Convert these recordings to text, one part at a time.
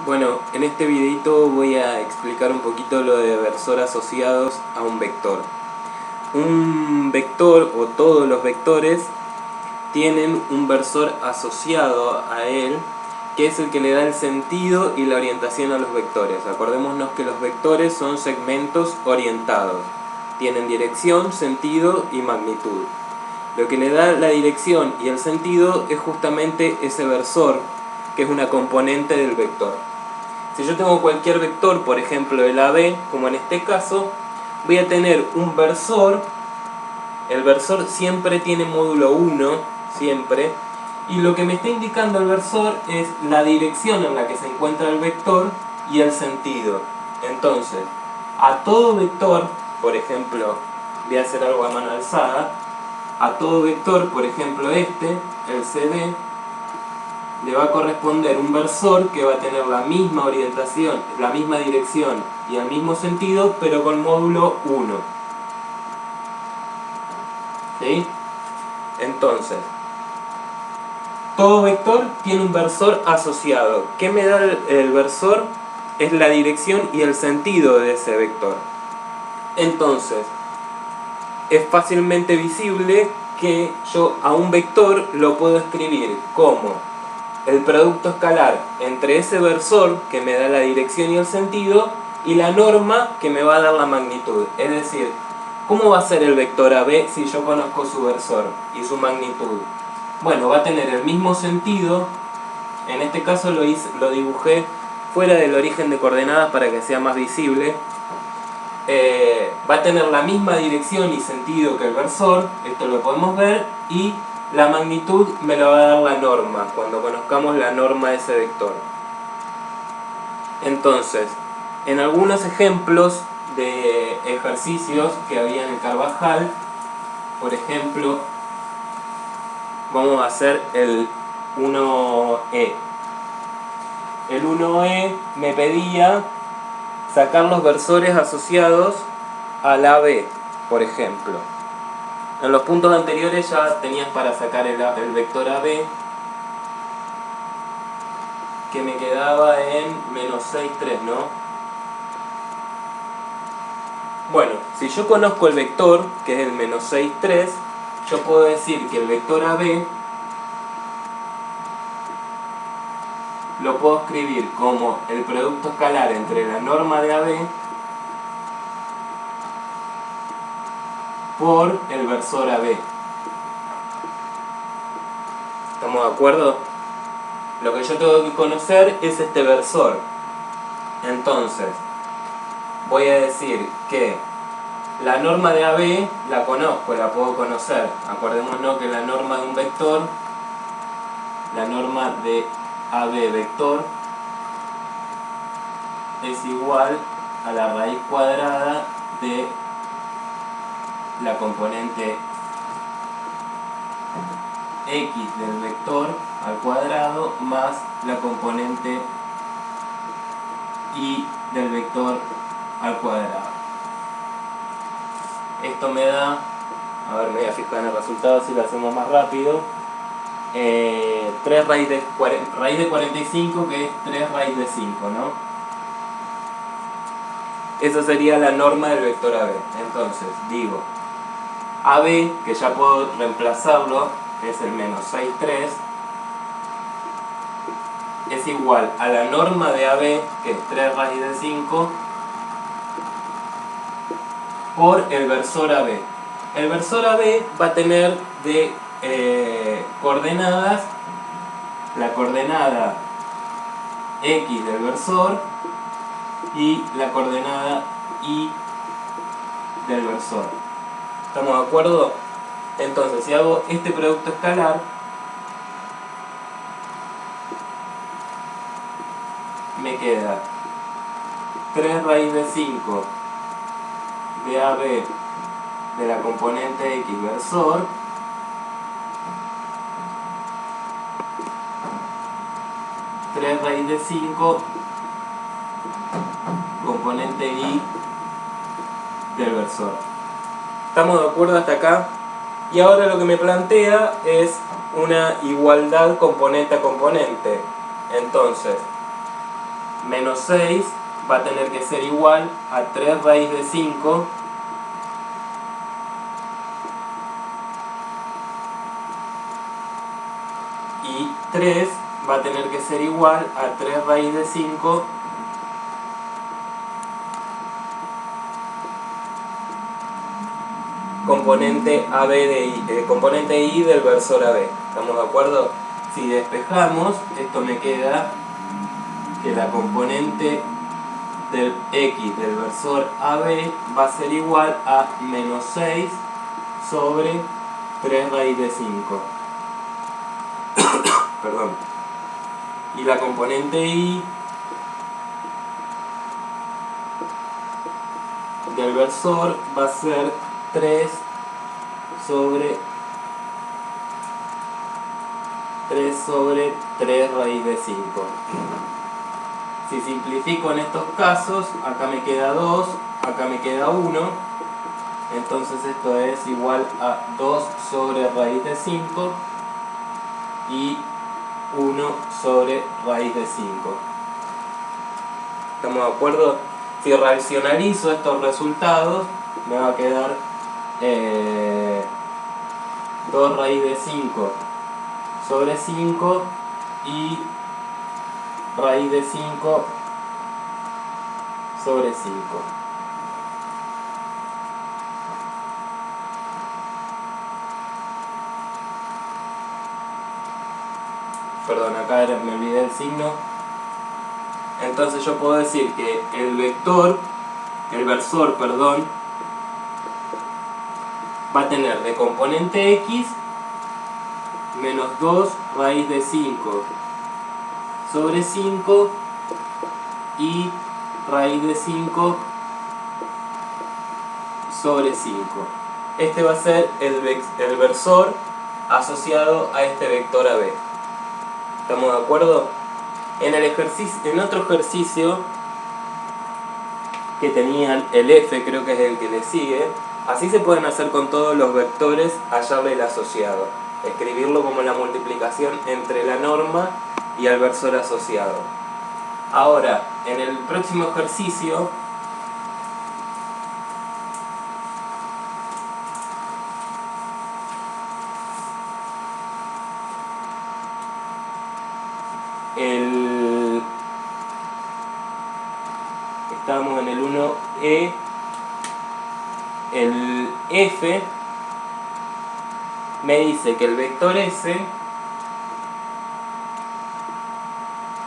Bueno, en este videito voy a explicar un poquito lo de versor asociados a un vector. Un vector o todos los vectores tienen un versor asociado a él, que es el que le da el sentido y la orientación a los vectores. Acordémonos que los vectores son segmentos orientados, tienen dirección, sentido y magnitud. Lo que le da la dirección y el sentido es justamente ese versor, que es una componente del vector. Si yo tengo cualquier vector, por ejemplo el AB, como en este caso, voy a tener un versor. El versor siempre tiene módulo 1, siempre, y lo que me está indicando el versor es la dirección en la que se encuentra el vector y el sentido. Entonces, a todo vector, por ejemplo, voy a hacer algo a mano alzada, a todo vector, por ejemplo este, el CD, le va a corresponder un versor que va a tener la misma orientación, la misma dirección y el mismo sentido, pero con módulo 1. ¿Sí? Entonces, todo vector tiene un versor asociado. ¿Qué me da el versor? Es la dirección y el sentido de ese vector. Entonces, es fácilmente visible que yo a un vector lo puedo escribir como el producto escalar entre ese versor que me da la dirección y el sentido y la norma que me va a dar la magnitud. Es decir, ¿cómo va a ser el vector AB si yo conozco su versor y su magnitud? Bueno, va a tener el mismo sentido. En este caso lo dibujé fuera del origen de coordenadas para que sea más visible. Va a tener la misma dirección y sentido que el versor, esto lo podemos ver, y la magnitud me lo va a dar la norma, cuando conozcamos la norma de ese vector. Entonces, en algunos ejemplos de ejercicios que había en el Carvajal, por ejemplo, vamos a hacer el 1E. El 1E me pedía sacar los versores asociados al AB, por ejemplo. En los puntos anteriores ya tenías para sacar el vector AB, que me quedaba en menos 6, 3, ¿no? Bueno, si yo conozco el vector, que es el menos 6, 3, yo puedo decir que el vector AB lo puedo escribir como el producto escalar entre la norma de AB por el versor AB. ¿Estamos de acuerdo? Lo que yo tengo que conocer es este versor. Entonces, voy a decir que la norma de AB la conozco, la puedo conocer. Acordémonos que la norma de un vector, la norma de AB vector, es igual a la raíz cuadrada de la componente x del vector al cuadrado más la componente y del vector al cuadrado. Esto me da, a ver, me voy a fijar en el resultado si lo hacemos más rápido, 3 raíz de 45, que es 3 raíz de 5, ¿no? Esa sería la norma del vector AB. Entonces, digo, AB, que ya puedo reemplazarlo, que es el menos 6, 3, es igual a la norma de AB, que es 3 raíz de 5, por el versor AB. El versor AB va a tener de coordenadas la coordenada X del versor y la coordenada Y del versor. ¿Estamos de acuerdo? Entonces, si hago este producto escalar, me queda 3 raíz de 5 de AB de la componente X versor tres raíz de 5 componente Y del versor. ¿Estamos de acuerdo hasta acá? Y ahora lo que me plantea es una igualdad componente a componente. Entonces, menos 6 va a tener que ser igual a 3 raíz de 5 y 3 va a tener que ser igual a 3 raíz de 5 componente AB de I, componente I del versor AB. ¿Estamos de acuerdo? Si despejamos, esto me queda que la componente del X del versor AB va a ser igual a menos 6 sobre 3 raíz de 5. Perdón. Y la componente Y del versor va a ser 3 sobre 3 raíz de 5. Si simplifico en estos casos, acá me queda 2, acá me queda 1. Entonces esto es igual a 2 sobre raíz de 5 y 1 sobre raíz de 5. ¿Estamos de acuerdo? Si racionalizo estos resultados, me va a quedar 2 raíz de 5 sobre 5 y raíz de 5 sobre 5. Perdón, acá me olvidé el signo. Entonces yo puedo decir que el versor, va a tener de componente X menos 2 raíz de 5 sobre 5 y raíz de 5 sobre 5. Este va a ser el versor asociado a este vector AB. ¿Estamos de acuerdo? En otro ejercicio que tenían el F, creo que es el que le sigue, así se pueden hacer con todos los vectores, hallarle el asociado, escribirlo como la multiplicación entre la norma y el versor asociado. Ahora, en el próximo ejercicio estamos en el 1E, el F me dice que el vector S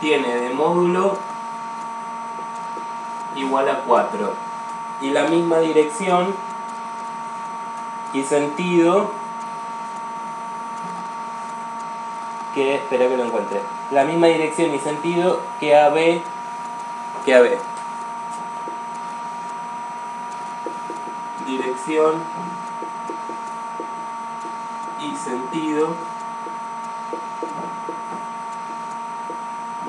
tiene de módulo igual a 4 y la misma dirección y sentido que, espera que lo encuentre, la misma dirección y sentido que AB, dirección y sentido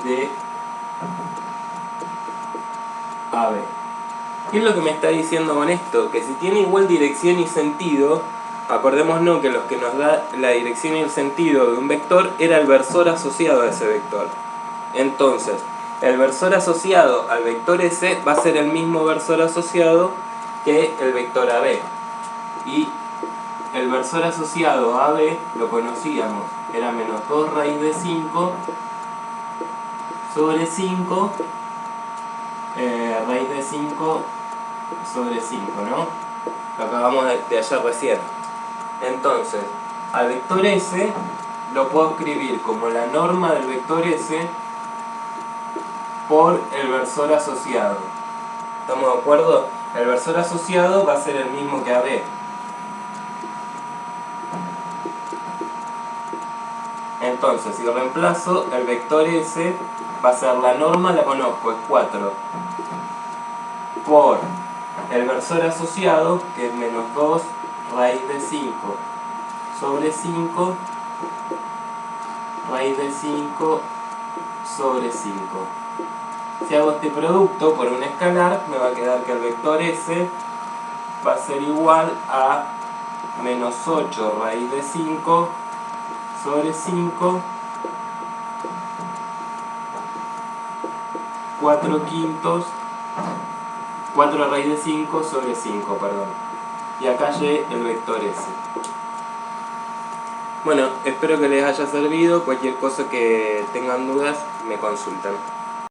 de AB. ¿Qué es lo que me está diciendo con esto? Que si tiene igual dirección y sentido, acordémonos que los que nos da la dirección y el sentido de un vector era el versor asociado a ese vector. Entonces, el versor asociado al vector S va a ser el mismo versor asociado que el vector AB. Y el versor asociado a AB lo conocíamos, era menos 2 raíz de 5 sobre 5 raíz de 5 sobre 5, ¿no? Lo acabamos de hallar recién. Entonces, al vector S lo puedo escribir como la norma del vector S por el versor asociado. ¿Estamos de acuerdo? El versor asociado va a ser el mismo que AB. Entonces, si reemplazo, el vector S va a ser la norma, la conozco, es 4, por el versor asociado, que es menos 2 raíz de 5 sobre 5 raíz de 5 sobre 5. Si hago este producto por un escalar, me va a quedar que el vector S va a ser igual a menos 8 raíz de 5 sobre 5 4 quintos, 4 raíz de 5 sobre 5, perdón. Y acá Y el vector S. Bueno, espero que les haya servido. Cualquier cosa que tengan dudas, me consultan.